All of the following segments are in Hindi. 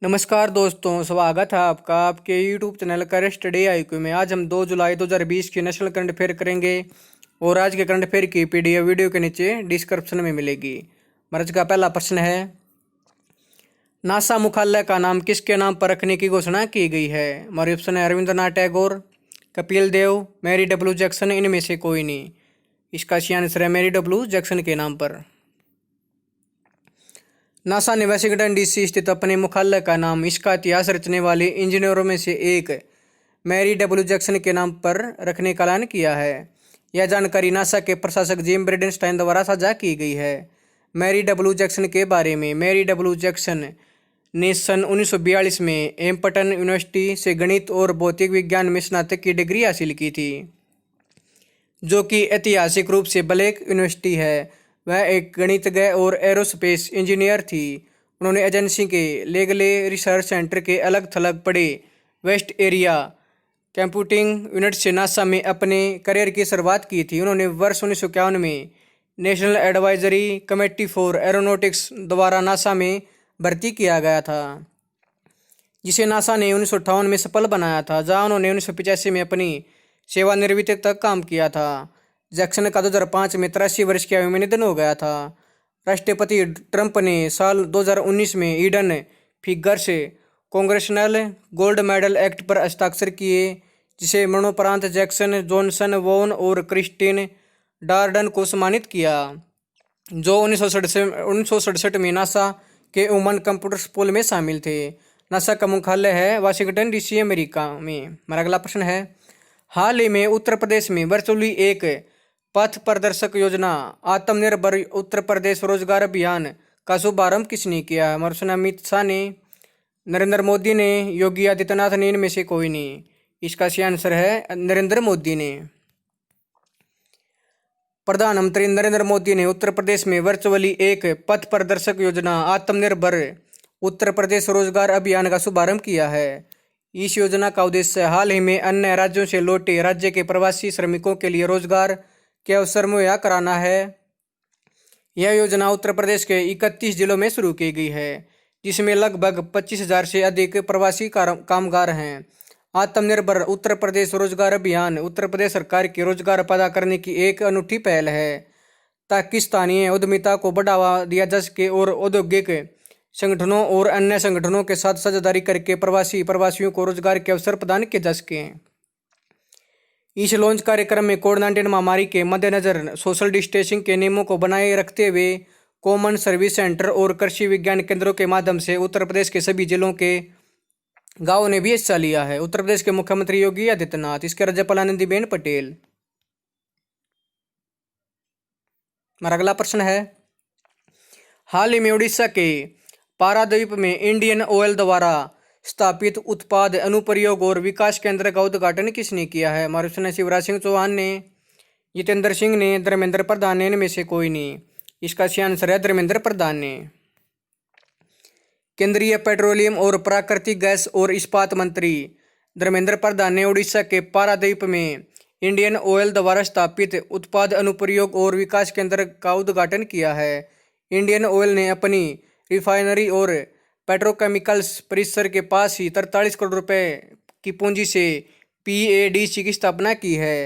नमस्कार दोस्तों, स्वागत है आपका आपके YouTube चैनल कर स्टडी IQ में। आज हम 2 जुलाई 2020 की नेशनल करंट अफेयर करेंगे और आज के करंट अफेयर की PDF वीडियो के नीचे डिस्क्रिप्शन में मिलेगी। आज का पहला प्रश्न है, नासा मुख्यालय का नाम किसके नाम पर रखने की घोषणा की गई है? हमारे ऑप्शन है Rabindranath Tagore, Kapil Dev, Mary W Jackson, इनमें से कोई नहीं। इसका सही आंसर है मैरी डब्ल्यू जैक्सन के नाम पर। नासा ने वाशिंगटन DC स्थित अपने मुख्यालय का नाम इसका इतिहास रचने वाले इंजीनियरों में से एक मैरी डब्ल्यू जैक्सन के नाम पर रखने का ऐलान किया है। यह जानकारी नासा के प्रशासक जिम ब्रेडेनस्टाइन द्वारा साझा की गई है। मैरी डब्ल्यू जैक्सन के बारे में, मैरी डब्ल्यू जैक्सन ने सन 1942 में एम्पटन यूनिवर्सिटी से गणित और भौतिक विज्ञान में स्नातक की डिग्री हासिल की थी, जो कि ऐतिहासिक रूप से ब्लैक यूनिवर्सिटी है। वह एक गणितज्ञ और एरोस्पेस इंजीनियर थी। उन्होंने एजेंसी के लेगले रिसर्च सेंटर के अलग थलग पड़े वेस्ट एरिया कंप्यूटिंग यूनिट से नासा में अपने करियर की शुरुआत की थी। उन्होंने वर्ष 1951 में national advisory committee for aeronautics द्वारा नासा में भर्ती किया गया था, जिसे नासा ने 1958 में सफल बनाया था, जहां उन्होंने 1985 में अपनी सेवानिवृत्ति तक काम किया था। जैक्सन का 2005 में 83 वर्ष की आयु में निधन हो गया था। राष्ट्रपति ट्रंप ने साल 2019 में Eden figures congressional gold medal act पर हस्ताक्षर किए, जिसे मरणोपरांत जैक्सन, जॉनसन, वॉन और क्रिस्टीन डार्डन को सम्मानित किया, जो 1967 में नासा के वुमन कंप्यूटर स्कूल में शामिल थे। नासा का मुख्यालय है वाशिंगटन DC, अमेरिका में। हमारा अगला प्रश्न है, हाल ही में उत्तर प्रदेश में वर्चुअली एक पथ प्रदर्शक योजना आत्मनिर्भर उत्तर प्रदेश रोजगार अभियान का शुभारंभ किसने किया है? हमारे अमित शाह ने, नरेंद्र मोदी ने, योगी आदित्यनाथ ने, इनमें से कोई नहीं। इसका सही आंसर है नरेंद्र मोदी ने। प्रधानमंत्री नरेंद्र मोदी ने उत्तर प्रदेश में वर्चुअली एक पथ प्रदर्शक योजना आत्मनिर्भर उत्तर प्रदेश रोजगार अभियान का शुभारंभ किया है। इस योजना का उद्देश्य हाल ही में अन्य राज्यों से लौटे राज्य के प्रवासी श्रमिकों के लिए रोजगार के अवसर मुहैया कराना है। यह योजना उत्तर प्रदेश के 31 जिलों में शुरू की गई है, जिसमें लगभग 25,000 से अधिक प्रवासी कामगार हैं। आत्मनिर्भर उत्तर प्रदेश रोजगार अभियान उत्तर प्रदेश सरकार की रोजगार पैदा करने की एक अनूठी पहल है, ताकि स्थानीय उद्यमिता को बढ़ावा दिया जा सके और औद्योगिक संगठनों और अन्य संगठनों के साथ साझेदारी करके प्रवासियों को रोजगार के अवसर प्रदान किए जा सकें। इस लॉन्च कार्यक्रम में कोविड-19 महामारी के मद्देनजर सोशल डिस्टेंसिंग के नियमों को बनाए रखते हुए कॉमन सर्विस सेंटर और कृषि विज्ञान केंद्रों के माध्यम से उत्तर प्रदेश के सभी जिलों के गांवों ने भी हिस्सा लिया है। उत्तर प्रदेश के मुख्यमंत्री योगी आदित्यनाथ, इसके राज्यपाल आनंदीबेन पटेल। हमारा अगला प्रश्न है, हाल ही में उड़ीसा के पारादीप में इंडियन ऑयल द्वारा स्थापित उत्पाद अनुप्रयोग और विकास केंद्र का उद्घाटन किसने किया है? हमारे ऑप्शन है शिवराज सिंह चौहान ने, जितेंद्र सिंह ने, धर्मेंद्र प्रधान ने, इनमें से कोई नहीं। इसका सही आंसर है धर्मेंद्र प्रधान ने। केंद्रीय पेट्रोलियम और प्राकृतिक गैस और इस्पात मंत्री धर्मेंद्र प्रधान ने उड़ीसा के पारादीप में इंडियन ऑयल द्वारा स्थापित उत्पाद अनुप्रयोग और विकास केंद्र का उद्घाटन किया है। इंडियन ऑयल ने अपनी रिफाइनरी और पेट्रोकेमिकल्स परिसर के पास ही 43 करोड़ रुपए की पूंजी से PADC की स्थापना की है।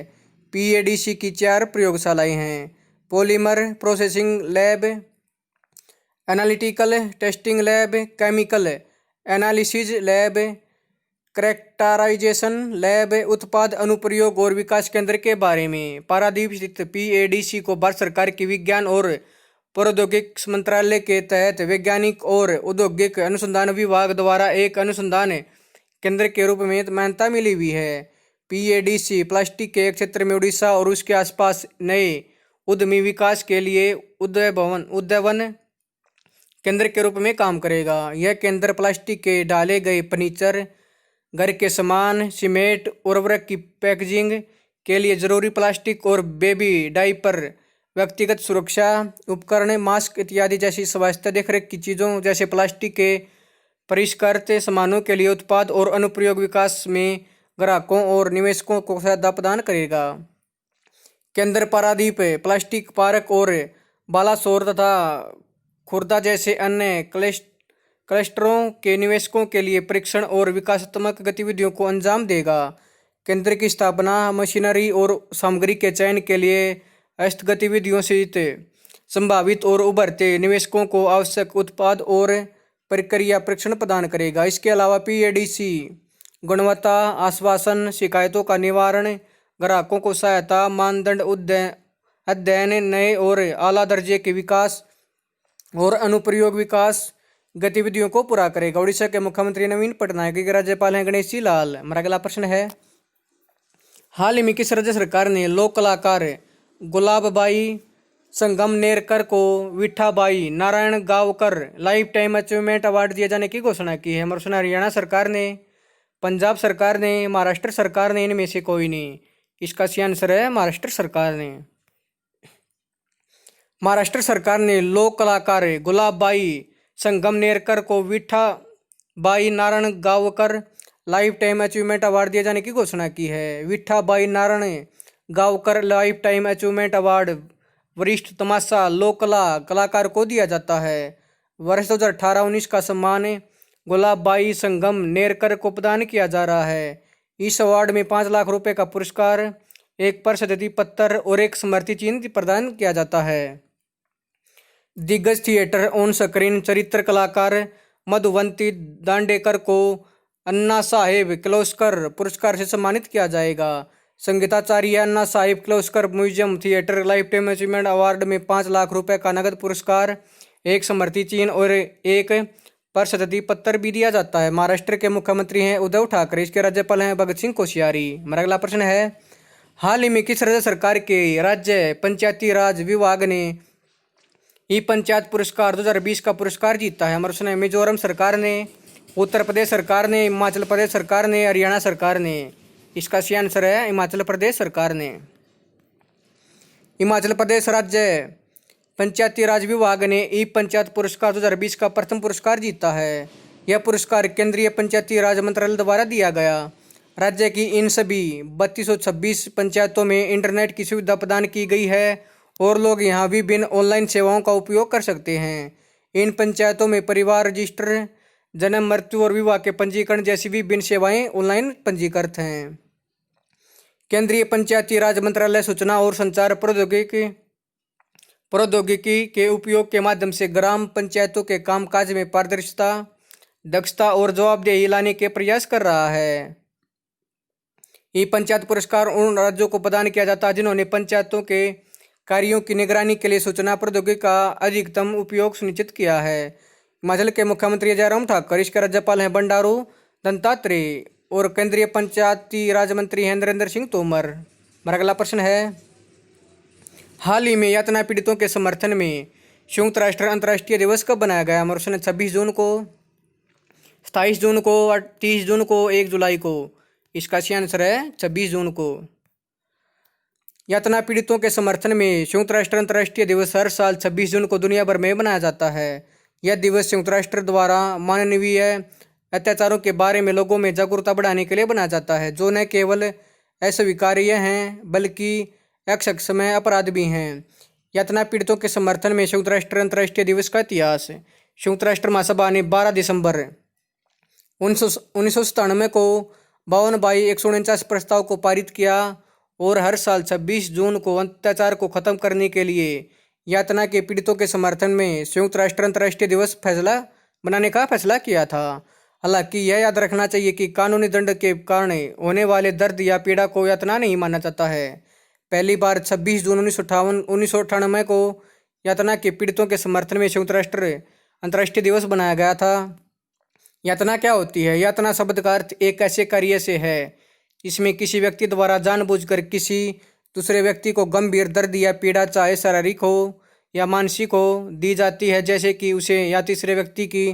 PADC की 4 प्रयोगशालाएं हैं: polymer processing lab, analytical testing lab, chemical analysis lab, characterisation lab. उत्पाद अनुप्रयोग और विकास केंद्र के बारे में, पारादीप स्थित PADC को भारत सरकार की विज्ञान और प्रौद्योगिकी मंत्रालय के तहत वैज्ञानिक और औद्योगिक अनुसंधान विभाग द्वारा एक अनुसंधान केंद्र के रूप में मान्यता मिली हुई है। PADC प्लास्टिक के क्षेत्र में उड़ीसा और उसके आसपास नए उद्यमी विकास के लिए उद्यावन केंद्र के रूप में काम करेगा। यह केंद्र प्लास्टिक के डाले गए फर्नीचर, घर के सामान, सीमेंट, उर्वरक की पैकेजिंग के लिए जरूरी प्लास्टिक और बेबी डायपर, व्यक्तिगत सुरक्षा उपकरण, मास्क इत्यादि जैसी स्वास्थ्य देखरेख की चीज़ों जैसे प्लास्टिक के परिष्कृत सामानों के लिए उत्पाद और अनुप्रयोग विकास में ग्राहकों और निवेशकों को सहायता प्रदान करेगा। केंद्र पारादीप प्लास्टिक पार्क और बालासोर तथा खुर्दा जैसे अन्य क्लस्टरों के निवेशकों के लिए परीक्षण और विकासात्मक गतिविधियों को अंजाम देगा। केंद्र की स्थापना मशीनरी और सामग्री के चयन के लिए अस्त गतिविधियों से संभावित और उभरते निवेशकों को आवश्यक उत्पाद और प्रक्रिया परीक्षण प्रदान करेगा। इसके अलावा पीएडीसी गुणवत्ता आश्वासन, शिकायतों का निवारण, ग्राहकों को सहायता, मानदंड अध्ययन, नए और आला दर्जे के विकास और अनुप्रयोग विकास गतिविधियों को पूरा करेगा। उड़ीसा के मुख्यमंत्री नवीन पटनायक के राज्यपाल हैं गणेश जी लाल। हमारा अगला प्रश्न है, हाल ही में किस राज्य सरकार ने लोक कलाकार गुलाबबाई संगमनेरकर को Vithabai Narayan Gavkar life time achievement award दिए जाने की घोषणा की है? हमारा हरियाणा सरकार ने, पंजाब सरकार ने, महाराष्ट्र सरकार ने, इनमें से कोई नहीं। इसका सही आंसर है महाराष्ट्र सरकार ने। महाराष्ट्र सरकार ने लोक कलाकार गुलाबबाई संगमनेरकर को Vithabai Narayan Gavkar life time achievement award दिए जाने की घोषणा की है। Vithabai Narayan Gavkar life time achievement award वरिष्ठ तमाशा लोक कलाकार को दिया जाता है। वर्ष 2018-19 का सम्मान गुलाबबाई संगमनेरकर को प्रदान किया जा रहा है। इस अवार्ड में 5 लाख रुपए का पुरस्कार, एक प्रशस्ति पत्र और एक स्मृति चिन्ह प्रदान किया जाता है। दिग्गज थिएटर ऑन स्क्रीन चरित्र कलाकार मधुवंती दांडेकर को अन्ना साहेब किर्लोस्कर पुरस्कार से सम्मानित किया जाएगा। संगीताचार्य Anna Saheb Kirloskar museum theatre life time achievement award में 5 लाख रुपए का नगद पुरस्कार, एक स्मृति चिन्ह और एक प्रशस्ति पत्र भी दिया जाता है। महाराष्ट्र के मुख्यमंत्री हैं उद्धव ठाकरे, इसके राज्यपाल हैं भगत सिंह कोश्यारी। हमारा अगला प्रश्न है, हाल ही में किस राज्य सरकार के राज्य पंचायती राज विभाग ने ई पंचायत पुरस्कार 2020 का पुरस्कार जीता है? हमारा प्रश्न है, मिजोरम सरकार ने, उत्तर प्रदेश सरकार ने, हिमाचल प्रदेश सरकार ने, हरियाणा सरकार ने। इसका सही आंसर है हिमाचल प्रदेश सरकार ने। हिमाचल प्रदेश राज्य पंचायती राज विभाग ने ई पंचायत पुरस्कार 2020 का प्रथम पुरस्कार जीता है। यह पुरस्कार केंद्रीय पंचायती राज मंत्रालय द्वारा दिया गया। राज्य की इन सभी 3226 पंचायतों में इंटरनेट की सुविधा प्रदान की गई है और लोग यहां विभिन्न ऑनलाइन सेवाओं का उपयोग कर सकते हैं। इन पंचायतों में परिवार रजिस्टर, जन्म, मृत्यु और विवाह के पंजीकरण जैसी विभिन्न सेवाएं ऑनलाइन पंजीकृत हैं। केंद्रीय पंचायती राज मंत्रालय सूचना और संचार प्रौद्योगिकी के उपयोग के माध्यम से ग्राम पंचायतों के कामकाज में पारदर्शिता, दक्षता और जवाबदेही लाने के प्रयास कर रहा है। ई पंचायत पुरस्कार उन राज्यों को प्रदान किया जाता है जिन्होंने पंचायतों के कार्यों की निगरानी के लिए सूचना प्रौद्योगिकी का अधिकतम उपयोग सुनिश्चित किया है। हिमाचल के मुख्यमंत्री जयराम ठाकुर, इसके राज्यपाल हैं बंडारू दत्तात्रेय और केंद्रीय पंचायती राज मंत्री हैं नरेंद्र सिंह तोमर। हमारा अगला प्रश्न है, हाल ही में यातना पीड़ितों के समर्थन में संयुक्त राष्ट्र अंतर्राष्ट्रीय दिवस कब बनाया गया? हमारा प्रश्न है 26 जून को, 27 जून को, 30 जून को, 1 जुलाई को। इसका सही आंसर है 26 जून को। यातना पीड़ितों के समर्थन में संयुक्त राष्ट्र अंतर्राष्ट्रीय दिवस हर साल 26 जून को दुनिया भर में मनाया जाता है। यह दिवस संयुक्त राष्ट्र द्वारा मानवीय अत्याचारों के बारे में लोगों में जागरूकता बढ़ाने के लिए बनाया जाता है, जो न केवल अस्वीकार्य हैं बल्कि अक्षम्य अपराध भी हैं। यातना पीड़ितों के समर्थन में संयुक्त राष्ट्र अंतर्राष्ट्रीय दिवस का इतिहास। संयुक्त राष्ट्र महासभा ने 12 दिसंबर 1997 को 52/149 प्रस्ताव को पारित किया और हर साल 26 जून को अत्याचार को खत्म करने के लिए यातना के पीड़ितों के समर्थन में संयुक्त राष्ट्र अंतर्राष्ट्रीय दिवस बनाने का फैसला किया था। हालांकि यह याद रखना चाहिए कि कानूनी दंड के कारण होने वाले दर्द या पीड़ा को यातना नहीं माना जाता है। पहली बार 26 जून 1998 को यातना के पीड़ितों के समर्थन में संयुक्त राष्ट्र अंतर्राष्ट्रीय दिवस बनाया गया था। यातना क्या होती है? यातना शब्द का अर्थ एक ऐसे कार्य से है इसमें किसी व्यक्ति द्वारा जानबूझकर किसी दूसरे व्यक्ति को गंभीर दर्द या पीड़ा, चाहे शारीरिक हो या मानसिक हो, दी जाती है, जैसे कि उसे या तीसरे व्यक्ति की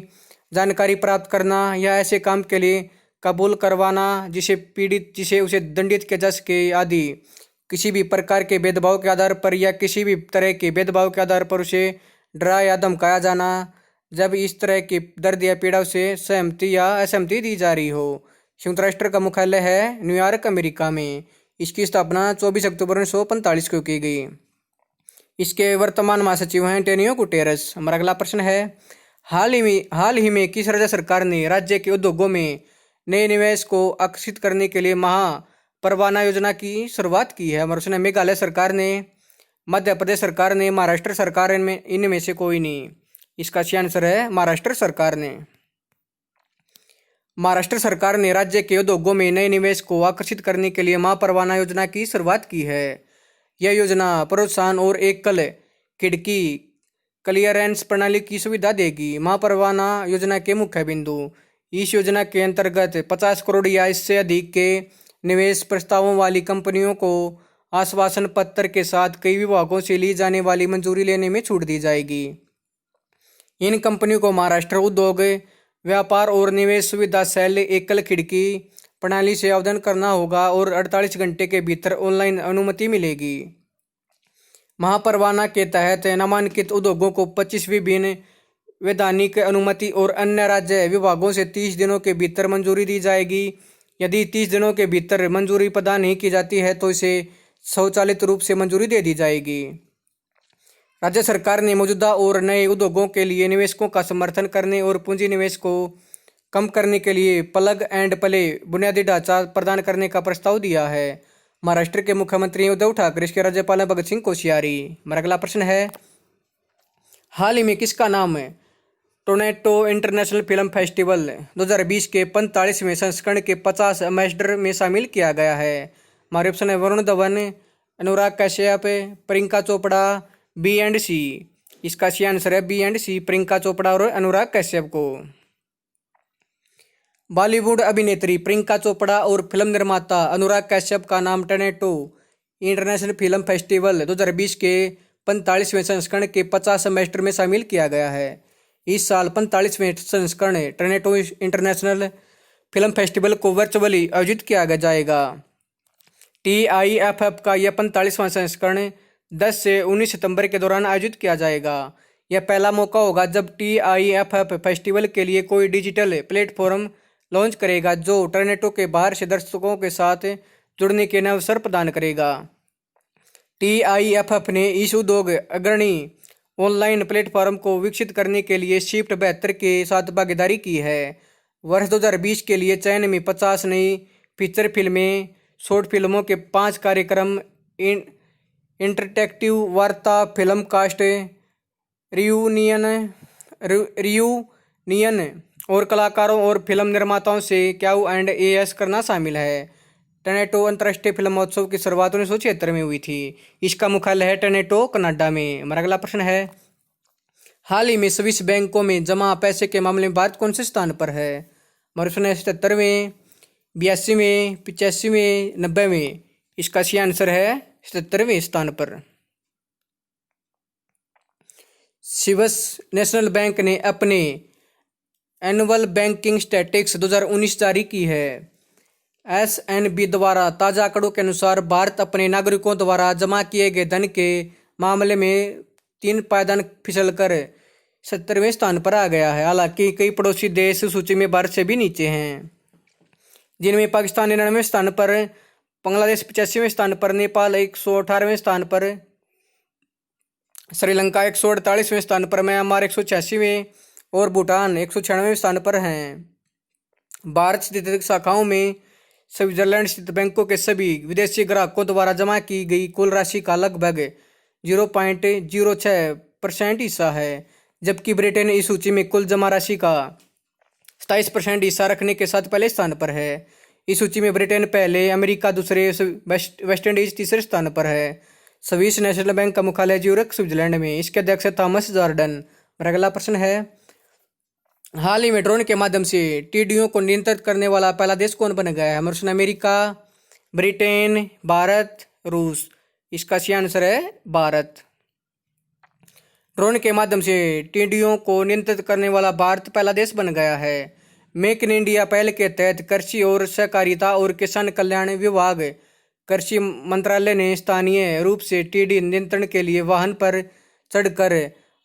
जानकारी प्राप्त करना या ऐसे काम के लिए कबूल करवाना जिसे उसे दंडित किया जा सके आदि। किसी भी प्रकार के भेदभाव के आधार पर या किसी भी तरह के भेदभाव के आधार पर उसे डरा या धमकाया जाना, जब इस तरह की दर्द या पीड़ा से सहमति या असहमति दी जा रही हो। संयुक्त राष्ट्र का मुख्यालय है न्यूयॉर्क, अमेरिका में। इसकी स्थापना 24 अक्टूबर 1945 को की गई। इसके वर्तमान महासचिव हैं एंटोनियो गुटेरेस। हमारा अगला प्रश्न है, हाल ही में किस राज्य सरकार ने राज्य के उद्योगों में नए निवेश को आकर्षित करने के लिए महापरवाना योजना की शुरुआत की है? और उसने मेघालय सरकार ने, मध्य प्रदेश सरकार ने, महाराष्ट्र सरकार इनमें से कोई नहीं। इसका सही आंसर है महाराष्ट्र सरकार ने। महाराष्ट्र सरकार ने राज्य के उद्योगों में नए निवेश को आकर्षित करने के लिए महापरवाना योजना की शुरुआत की है। यह योजना प्रोत्साहन और एकल खिड़की क्लियरेंस प्रणाली की सुविधा देगी। महापरवाना योजना के मुख्य बिंदु: इस योजना के अंतर्गत 50 करोड़ या इससे अधिक के निवेश प्रस्तावों वाली कंपनियों को आश्वासन पत्र के साथ कई विभागों से ली जाने वाली मंजूरी लेने में छूट दी जाएगी। इन कंपनियों को महाराष्ट्र उद्योग व्यापार और निवेश सुविधा सेल एकल खिड़की प्रणाली से आवेदन करना होगा और 48 घंटे के भीतर ऑनलाइन अनुमति मिलेगी। महापरवाना के तहत नामांकित उद्योगों को 25 विभिन्न वैधानिक अनुमति और अन्य राज्य विभागों से 30 दिनों के भीतर मंजूरी दी जाएगी। यदि 30 दिनों के भीतर मंजूरी प्रदान नहीं की जाती है तो इसे स्वचालित रूप से मंजूरी दे दी जाएगी। राज्य सरकार ने मौजूदा और नए उद्योगों के लिए निवेशकों का समर्थन करने और पूंजी निवेश को कम करने के लिए प्लग एंड प्ले बुनियादी ढांचा प्रदान करने का प्रस्ताव दिया है। महाराष्ट्र के मुख्यमंत्री उद्धव ठाकरे, इसके राज्यपाल हैं भगत सिंह कोश्यारी। हमारा अगला प्रश्न है, हाल ही में किसका नाम टोरंटो इंटरनेशनल फिल्म फेस्टिवल 2020 के 45वें संस्करण के 50 एम्बेसडर में शामिल किया गया है? हमारे ऑप्शन है वरुण धवन, अनुराग कश्यप, प्रियंका चोपड़ा, बी एंड सी। इसका सही आंसर है बी एंड सी, प्रियंका चोपड़ा और अनुराग कश्यप को। बॉलीवुड अभिनेत्री प्रियंका चोपड़ा और फिल्म निर्माता अनुराग कश्यप का नाम टोरंटो इंटरनेशनल फिल्म फेस्टिवल 2020 के 45वें संस्करण के 50 एम्बेसडर में शामिल किया गया है। इस साल 45वें संस्करण टोरंटो इंटरनेशनल फिल्म फेस्टिवल को वर्चुअली आयोजित किया जाएगा। TIFF का यह 45वां संस्करण 10 से 19 सितंबर के दौरान आयोजित किया जाएगा। यह पहला मौका होगा जब TIFF फेस्टिवल के लिए कोई डिजिटल प्लेटफॉर्म लॉन्च करेगा जो टोरंटो के बाहर से दर्शकों के साथ जुड़ने के अवसर प्रदान करेगा। TIFF ने इस उद्योग अग्रणी ऑनलाइन प्लेटफॉर्म को विकसित करने के लिए शिफ्ट 72 के साथ भागीदारी की है। वर्ष 2020 के लिए चयन में 50 नई फीचर फिल्में, शॉर्ट फिल्मों के 5 कार्यक्रम, इंटरैक्टिव वार्ता, फिल्म कास्ट रियूनियन और कलाकारों और फिल्म निर्माताओं से Q&A करना शामिल है। टोरंटो अंतर्राष्ट्रीय फिल्म महोत्सव की शुरुआत 1976 में हुई थी। इसका मुख्यालय है टोरंटो, कनाडा में। हमारा अगला प्रश्न है, हाल ही में स्विस बैंकों में जमा पैसे के मामले में भारत कौन से स्थान पर है? हमारे प्रश्न है 77वें, 82वें, 85वें, 90वें। इसका सही आंसर है 77वें स्थान पर। स्विस नेशनल बैंक ने अपने एनुअल बैंकिंग स्टैटिस्टिक्स 2019 जारी की है। SNB द्वारा ताज़ा आंकड़ों के अनुसार भारत अपने नागरिकों द्वारा जमा किए गए धन के मामले में 3 पायदान फिसलकर 70वें स्थान पर आ गया है। हालांकि कई पड़ोसी देश सूची में भारत से भी नीचे हैं, जिनमें पाकिस्तान 99वें स्थान पर, बांग्लादेश 85वें स्थान पर, नेपाल 118वें स्थान पर, श्रीलंका 148वें स्थान पर, म्यांमार 186वें और भूटान 196वें स्थान पर हैं। भारत स्थित शाखाओं में स्विट्जरलैंड स्थित बैंकों के सभी विदेशी ग्राहकों द्वारा जमा की गई कुल राशि का लगभग 0.06% हिस्सा है, जबकि ब्रिटेन इस सूची में कुल जमा राशि का 27% हिस्सा रखने के साथ पहले स्थान पर है। इस सूची में ब्रिटेन पहले, अमेरिका दूसरे, वेस्ट इंडीज तीसरे स्थान पर है। स्विस नेशनल बैंक का मुख्यालय ज्यूरिख, स्विट्जरलैंड में। इसके अध्यक्ष थॉमस जॉर्डन। अगला प्रश्न है, हाल ही में ड्रोन के माध्यम से टिड्डियों को नियंत्रित करने वाला पहला देश कौन बन गया है? अमेरिका, अमेरिका, ब्रिटेन, भारत, रूस। इसका सही आंसर है भारत। ड्रोन के माध्यम से टिड्डियों को नियंत्रित करने वाला भारत पहला देश बन गया है। मेक इन इंडिया पहल के तहत कृषि और सहकारिता और किसान कल्याण विभाग, कृषि मंत्रालय ने स्थानीय रूप से टिड्डी नियंत्रण के लिए वाहन पर चढ़कर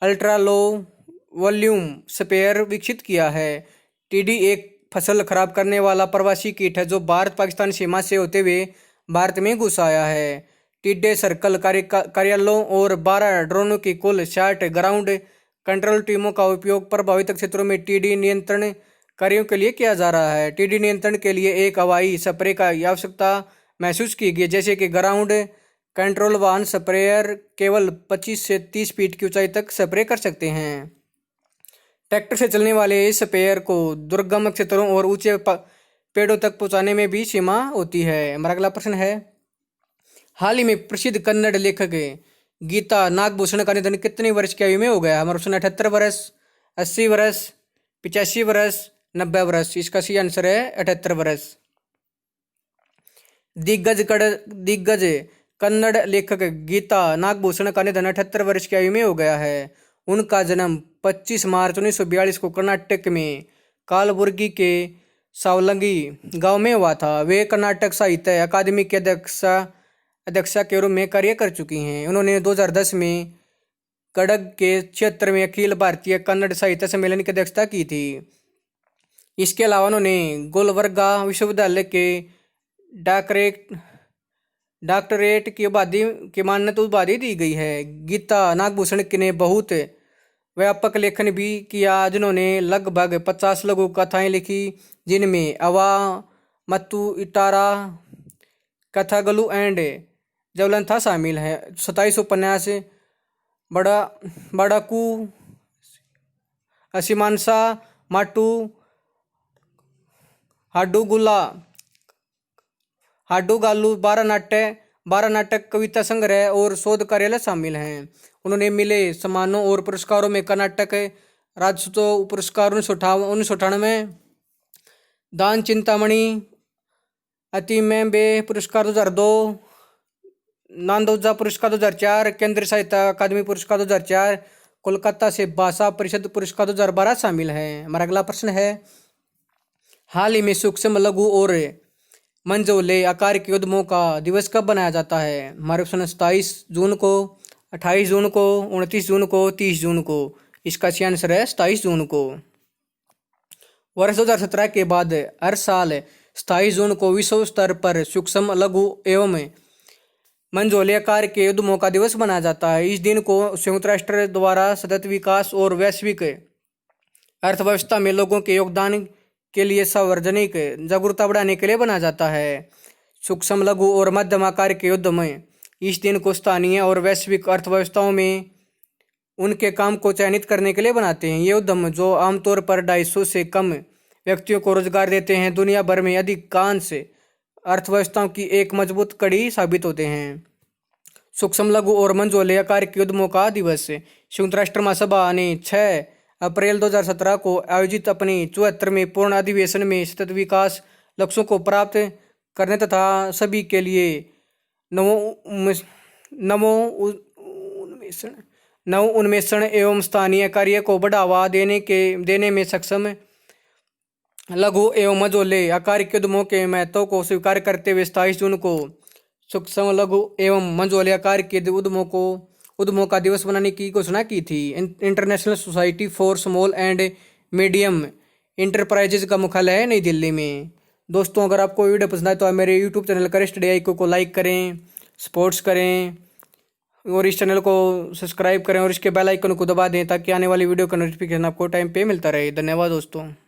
अल्ट्रा लो वॉल्यूम स्प्रेयर विकसित किया है। टिड्डी एक फसल खराब करने वाला प्रवासी कीट है जो भारत पाकिस्तान सीमा से होते हुए भारत में घुस आया है। टिड्डे सर्कल कार्यालयों और 12 ड्रोनों की कुल 60 ग्राउंड कंट्रोल टीमों का उपयोग प्रभावित क्षेत्रों में टीडी नियंत्रण कार्यों के लिए किया जा रहा है। टीडी नियंत्रण के लिए एक हवाई स्प्रे का आवश्यकता महसूस की गई, जैसे कि ग्राउंड कंट्रोल वाहन स्प्रेयर केवल 25 से 30 फीट की ऊंचाई तक स्प्रे कर सकते हैं। ट्रैक्टर से चलने वाले इस स्प्रेयर को दुर्गम क्षेत्रों और ऊंचे पेड़ों तक पहुंचाने में भी सीमा होती है। हमारा अगला प्रश्न है, हाल ही में प्रसिद्ध कन्नड़ लेखक गीता नागभूषण का निधन कितने वर्ष की आयु में हो गया? हमारा ऑप्शन 78 वर्ष, 80 वर्ष, 85 वर्ष, 90 वर्ष। इसका सही आंसर है 78 वर्ष। दिग्गज कन्नड़ लेखक गीता नागभूषण का निधन 78 वर्ष की आयु में हो गया है। उनका जन्म 25 मार्च 1942 को कर्नाटक में कालबुर्गी के सावलंगी गांव में हुआ था। वे कर्नाटक साहित्य अकादमी के अध्यक्षा के रूप में कार्य कर चुकी हैं। उन्होंने 2010 में गडग के क्षेत्र में अखिल भारतीय कन्नड़ साहित्य सम्मेलन की अध्यक्षता की थी। इसके अलावा उन्होंने गुलबर्गा विश्वविद्यालय के डॉक्टरेट की मान्यता उपाधि दी गई है। गीता नागभूषण ने बहुत व्यापक लेखन भी किया, जिन्होंने लगभग 50 लघु कथाएं लिखी, जिनमें अवा मत्तू इटारा कथागलू एंड जवलंथा शामिल है। 27 उपन्यास बड़ाकू असीमांसा माटू हाडूगालू 12 नाटक कविता संग्रह और शोध कार्यालय शामिल हैं। उन्होंने मिले सम्मानों और पुरस्कारों में कर्नाटक राज्योत्सव पुरस्कार 1998, दान चिंतामणि अतिमेंबे पुरस्कार 2002, नांदोजा पुरस्कार 2004, केंद्रीय साहित्य अकादमी पुरस्कार 2004, कोलकाता से भाषा परिषद पुरस्कार 2012 शामिल हैं। हमारा अगला प्रश्न है, हाल ही में सूक्ष्म लघु और मंझोले आकार के उद्यमों का दिवस कब बनाया जाता है? हमारे ऑप्शन 27 जून को, 28 जून को, 29 जून को, 30 जून को। इसका सही आंसर है 27 जून को। वर्ष 2017 के बाद हर साल 27 जून को विश्व स्तर पर सूक्ष्म लघु एवं मंझोले आकार के उद्यमों का दिवस मनाया जाता है। इस दिन को संयुक्त राष्ट्र द्वारा सतत विकास और वैश्विक अर्थव्यवस्था में लोगों के योगदान के लिए सार्वजनिक जागरूकता बढ़ाने के लिए बनाया जाता है। सूक्ष्म लघु और मध्यम आकार के उद्यम इस दिन को स्थानीय और वैश्विक अर्थव्यवस्थाओं में उनके काम को चयनित करने के लिए बनाते हैं। ये उद्यम, जो आमतौर पर 250 से कम व्यक्तियों को रोजगार देते हैं, दुनिया भर में अधिकांश अर्थव्यवस्थाओं की एक मजबूत कड़ी साबित होते हैं। सूक्ष्म लघु और मंझोले आकार के उद्यमों का दिवस संयुक्त राष्ट्र महासभा ने 6 अप्रैल 2017 को आयोजित अपने 74वें पूर्ण अधिवेशन में सतत विकास लक्ष्यों को प्राप्त करने तथा सभी के लिए नवोन्मेषण एवं स्थानीय कार्य को बढ़ावा देने में सक्षम लघु एवं मंझोले आकार के उद्यमों के महत्व को स्वीकार करते हुए 27 जून को सूक्ष्म लघु एवं मंझोले आकार के उद्यमों का दिवस बनाने की घोषणा की थी। International society for small and medium enterprises का मुख्यालय है नई दिल्ली में। दोस्तों, अगर आपको वीडियो पसंद आए तो आप मेरे यूट्यूब चैनल करें स्टडी आई को लाइक करें, सपोर्ट्स करें और इस चैनल को सब्सक्राइब करें और इसके बेल आइकन को दबा दें ताकि आने वाली वीडियो का नोटिफिकेशन आपको टाइम पे मिलता रहे। धन्यवाद दोस्तों।